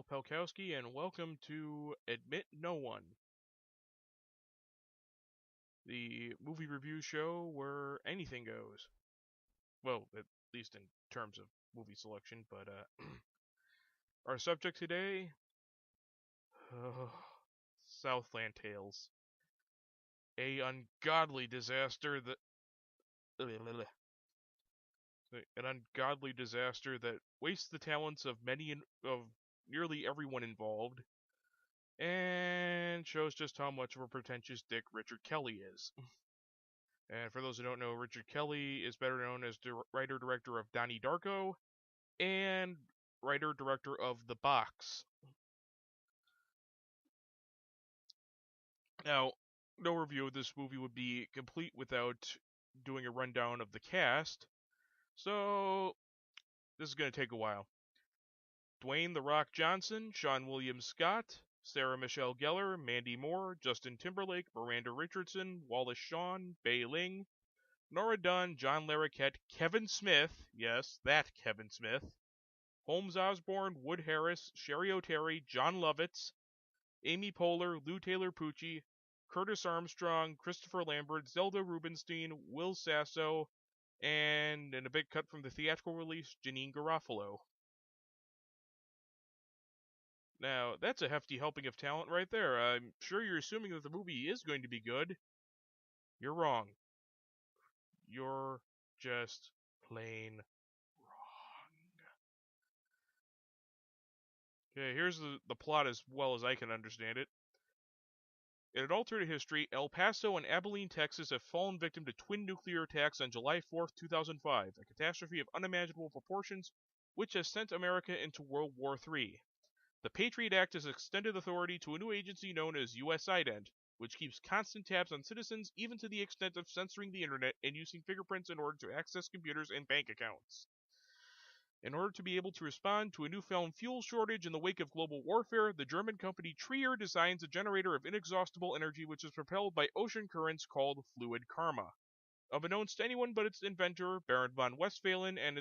Kyle Pelkowski, and welcome to Admit No One, the movie review show where anything goes. Well, at least in terms of movie selection, but our subject today, Southland Tales, a ungodly disaster that wastes the talents of nearly everyone involved, and shows just how much of a pretentious dick Richard Kelly is. And for those who don't know, Richard Kelly is better known as the writer-director of Donnie Darko and writer-director of The Box. Now, no review of this movie would be complete without doing a rundown of the cast, so this is going to take a while. Dwayne "The Rock" Johnson, Sean William Scott, Sarah Michelle Gellar, Mandy Moore, Justin Timberlake, Miranda Richardson, Wallace Shawn, Bei Ling, Nora Dunn, John Larroquette, Kevin Smith, yes, that Kevin Smith, Holmes Osborne, Wood Harris, Sherry O'Terry, John Lovitz, Amy Poehler, Lou Taylor Pucci, Curtis Armstrong, Christopher Lambert, Zelda Rubinstein, Will Sasso, and in a big cut from the theatrical release, Janine Garofalo. Now, that's a hefty helping of talent right there. I'm sure you're assuming that the movie is going to be good. You're wrong. You're just plain wrong. Okay, here's the plot as well as I can understand it. In an alternate history, El Paso and Abilene, Texas have fallen victim to twin nuclear attacks on July 4th, 2005, a catastrophe of unimaginable proportions which has sent America into World War III. The Patriot Act has extended authority to a new agency known as U.S. Ident, which keeps constant tabs on citizens even to the extent of censoring the internet and using fingerprints in order to access computers and bank accounts. In order to be able to respond to a newfound fuel shortage in the wake of global warfare, the German company Trier designs a generator of inexhaustible energy which is propelled by ocean currents called fluid karma. Unbeknownst to anyone but its inventor, Baron von Westphalen, and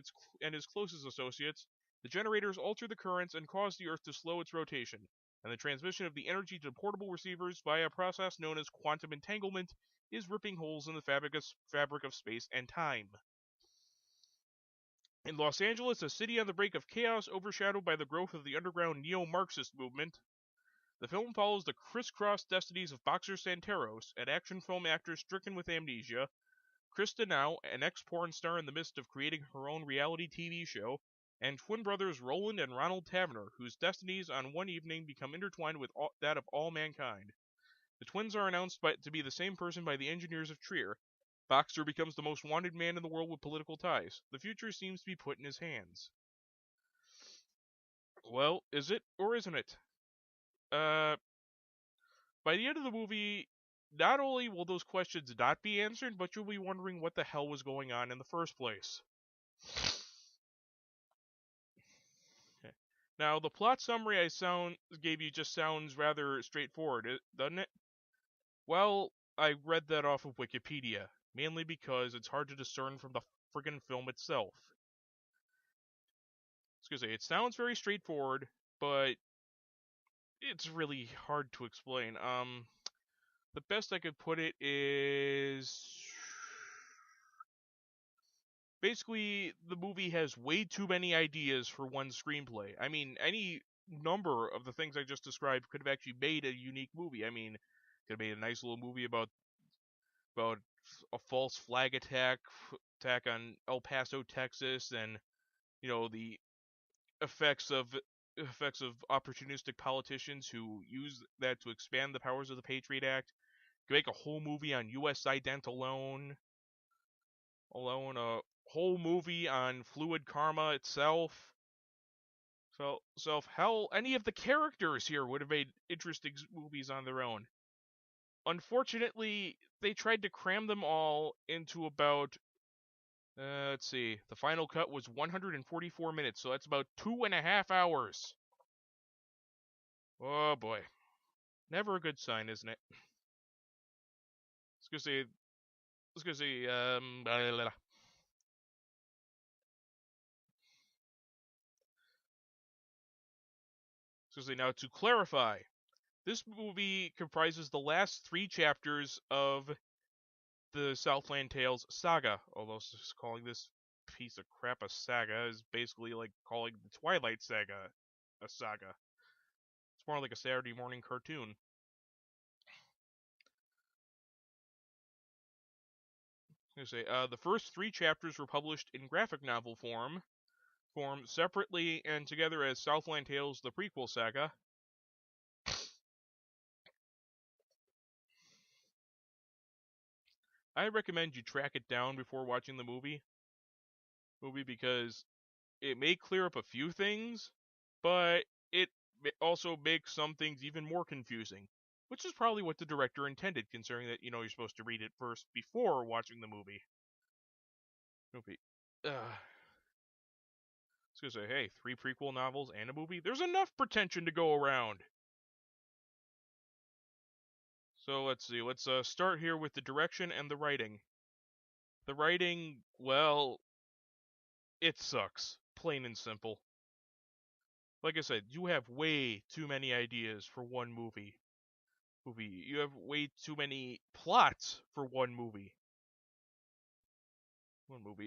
his closest associates, the generators alter the currents and cause the Earth to slow its rotation, and the transmission of the energy to portable receivers via a process known as quantum entanglement is ripping holes in the fabric of space and time. In Los Angeles, a city on the brink of chaos overshadowed by the growth of the underground neo-Marxist movement, the film follows the crisscross destinies of Boxer Santeros, an action film actor stricken with amnesia, Krista Now, an ex-porn star in the midst of creating her own reality TV show, and twin brothers Roland and Ronald Tavener, whose destinies on one evening become intertwined with that of all mankind. The twins are announced to be the same person by the engineers of Trier. Boxer becomes the most wanted man in the world with political ties. The future seems to be put in his hands. Well, is it or isn't it? By the end of the movie, not only will those questions not be answered, but you'll be wondering what the hell was going on in the first place. Okay. Now, the plot summary I gave you just sounds rather straightforward, doesn't it? Well, I read that off of Wikipedia, mainly because it's hard to discern from the friggin' film itself. Excuse me, it sounds very straightforward, but it's really hard to explain. The best I could put it is basically the movie has way too many ideas for one screenplay. I mean, any number of the things I just described could have actually made a unique movie. I mean, could have made a nice little movie about a false flag attack on El Paso, Texas, and the effects of opportunistic politicians who use that to expand the powers of the Patriot Act. You could make a whole movie on U.S. Ident alone, a whole movie on fluid karma itself. So hell, any of the characters here would have made interesting movies on their own. Unfortunately, they tried to cram them all into about, let's see, the final cut was 144 minutes, so that's about 2.5 hours. Oh boy. Never a good sign, isn't it? Let's go see, blah, blah, blah. gonna say, now to clarify, this movie comprises the last 3 chapters of the Southland Tales saga, although calling this piece of crap a saga is basically like calling the Twilight Saga a saga. It's more like a Saturday morning cartoon. I say, the first 3 chapters were published in graphic novel form separately and together as Southland Tales: The Prequel Saga. I recommend you track it down before watching the movie because it may clear up a few things, but it also makes some things even more confusing, which is probably what the director intended, considering that, you're supposed to read it first before watching the movie. I was gonna say, hey, 3 prequel novels and a movie? There's enough pretension to go around. So let's see. Let's start here with the direction and the writing. The writing, well, it sucks. Plain and simple. Like I said, you have way too many ideas for one movie. You have way too many plots for one movie.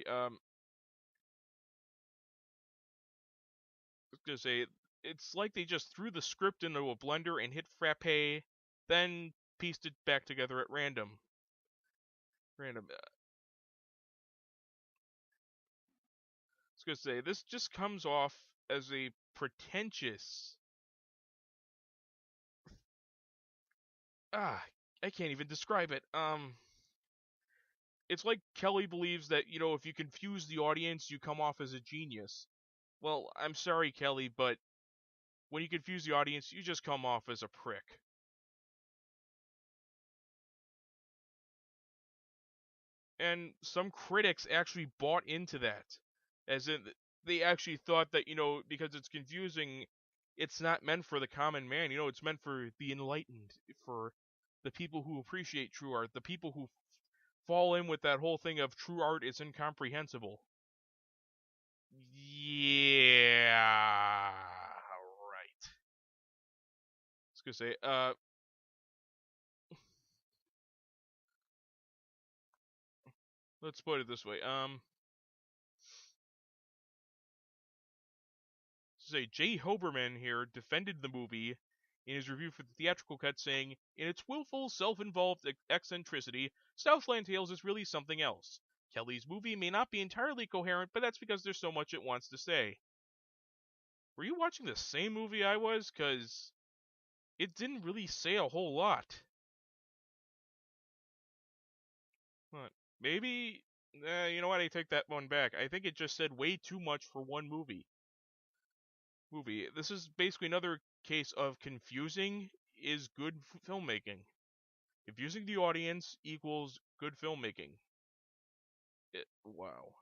I was gonna say, it's like they just threw the script into a blender and hit frappe, then pieced it back together at random. I was gonna say, this just comes off as a pretentious. I can't even describe it. It's like Kelly believes that, if you confuse the audience, you come off as a genius. Well, I'm sorry, Kelly, but when you confuse the audience, you just come off as a prick. And some critics actually bought into that. As in, they actually thought that, because it's confusing, it's not meant for the common man. It's meant for the enlightened, for the people who appreciate true art, the people who fall in with that whole thing of true art is incomprehensible. Yeah, right. I was gonna say, let's put it this way. Say Jay Hoberman here defended the movie in his review for the theatrical cut, saying, "In its willful, self-involved eccentricity, Southland Tales is really something else. Kelly's movie may not be entirely coherent, but that's because there's so much it wants to say." Were you watching the same movie I was? Because it didn't really say a whole lot. But maybe, you know what? I take that one back. I think it just said way too much for one movie. This is basically another case of confusing is good filmmaking. Confusing the audience equals good filmmaking. Wow. I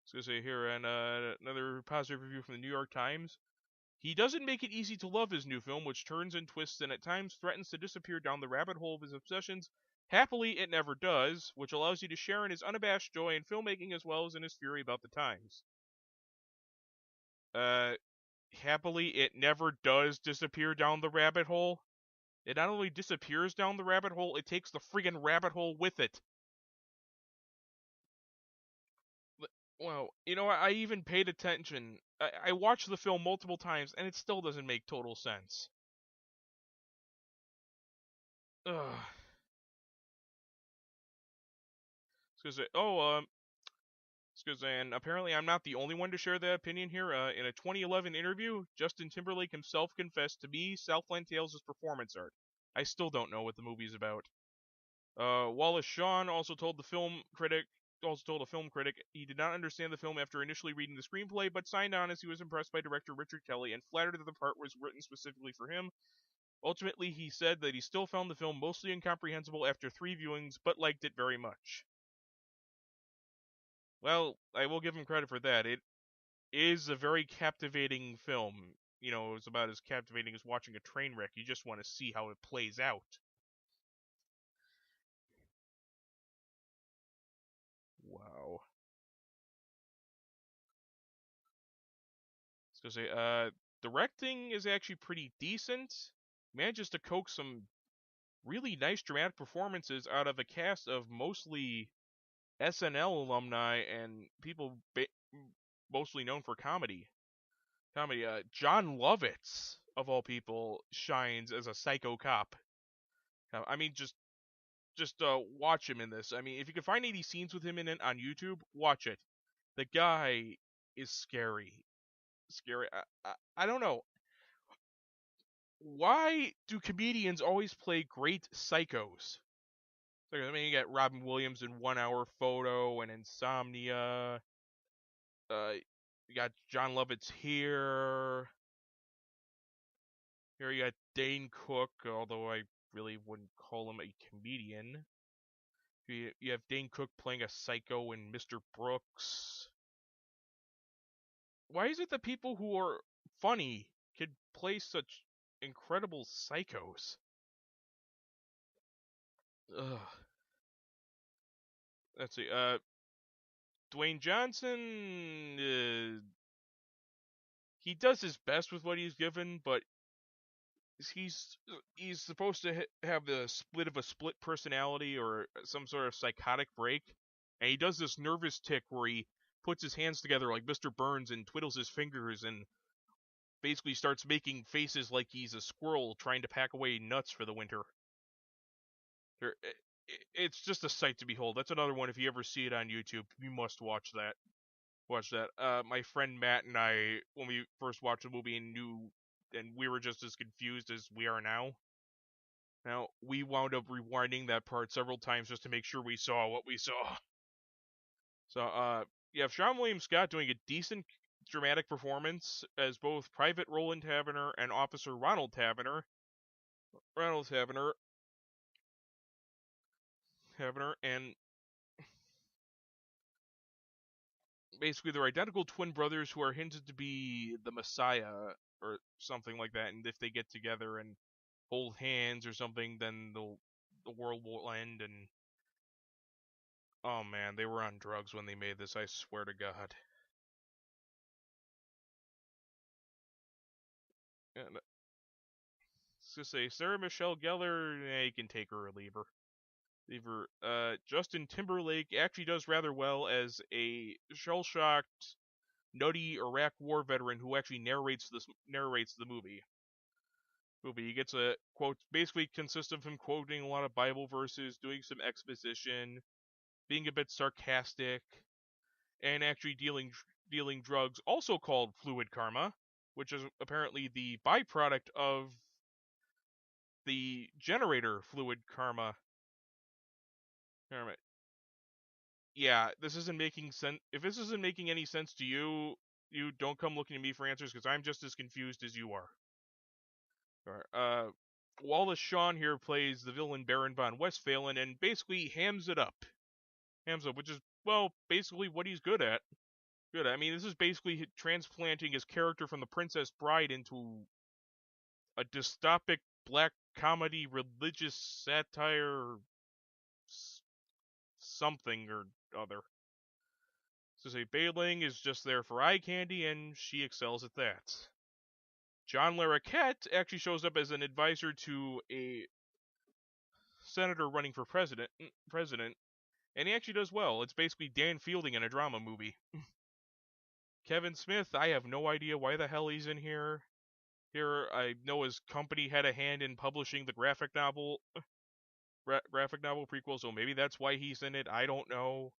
was gonna say here, and another positive review from the New York Times. He doesn't make it easy to love his new film, which turns and twists and at times threatens to disappear down the rabbit hole of his obsessions. Happily, it never does, which allows you to share in his unabashed joy in filmmaking as well as in his fury about the times. Happily, it never does disappear down the rabbit hole. It not only disappears down the rabbit hole, it takes the friggin' rabbit hole with it. Well, I even paid attention. I watched the film multiple times, and it still doesn't make total sense. Ugh. And apparently I'm not the only one to share that opinion here. In a 2011 interview, Justin Timberlake himself confessed, "To me, Southland Tales is performance art. I still don't know what the movie's about." Wallace Shawn also told a film critic he did not understand the film after initially reading the screenplay, but signed on as he was impressed by director Richard Kelly and flattered that the part was written specifically for him. Ultimately, he said that he still found the film mostly incomprehensible after 3 viewings, but liked it very much. Well, I will give him credit for that. It is a very captivating film. It's about as captivating as watching a train wreck. You just want to see how it plays out. Wow. I was gonna say, directing is actually pretty decent. Manages to coax some really nice dramatic performances out of a cast of mostly SNL alumni and people mostly known for comedy. John Lovitz, of all people, shines as a psycho cop. I mean, just watch him in this. I mean, if you can find any scenes with him in it on YouTube, watch it. The guy is scary. Scary. I don't know. Why do comedians always play great psychos? I mean, you got Robin Williams in 1 Hour Photo and Insomnia. You got John Lovitz here. Here you got Dane Cook, although I really wouldn't call him a comedian. You have Dane Cook playing a psycho in Mr. Brooks. Why is it that people who are funny can play such incredible psychos? Ugh. Let's see. Dwayne Johnson, he does his best with what he's given, but he's supposed to have the split personality or some sort of psychotic break, and he does this nervous tick where he puts his hands together like Mr. Burns and twiddles his fingers and basically starts making faces like he's a squirrel trying to pack away nuts for the winter. It's just a sight to behold. That's another one. If you ever see it on YouTube, you must watch that. My friend Matt and I, when we first watched the movie and we were just as confused as we are now. Now, we wound up rewinding that part several times just to make sure we saw what we saw. So, you have Sean William Scott doing a decent dramatic performance as both Private Roland Taverner and Officer Ronald Taverner. And basically they're identical twin brothers who are hinted to be the Messiah or something like that, and if they get together and hold hands or something, then the world will end. And oh man, they were on drugs when they made this, I swear to God. And to say Sarah Michelle Gellar, you can take her or leave her. Justin Timberlake actually does rather well as a shell-shocked, nutty Iraq War veteran who actually narrates the movie. He gets a quote, basically consists of him quoting a lot of Bible verses, doing some exposition, being a bit sarcastic, and actually dealing drugs, also called fluid karma, which is apparently the byproduct of the generator fluid karma. Yeah, this isn't making sense. If this isn't making any sense to you, you don't come looking to me for answers because I'm just as confused as you are. Alright, Wallace Shawn here plays the villain Baron von Westphalen and basically hams it up. Which is, well, basically what he's good at. I mean, this is basically transplanting his character from the Princess Bride into a dystopic black comedy religious satire something or other. So say Bailing is just there for eye candy, and she excels at that. John Larroquette actually shows up as an advisor to a senator running for president, and he actually does well. It's basically Dan Fielding in a drama movie. Kevin Smith, I have no idea why the hell he's in here. I know his company had a hand in publishing the graphic novel prequel, so maybe that's why he's in it. I don't know.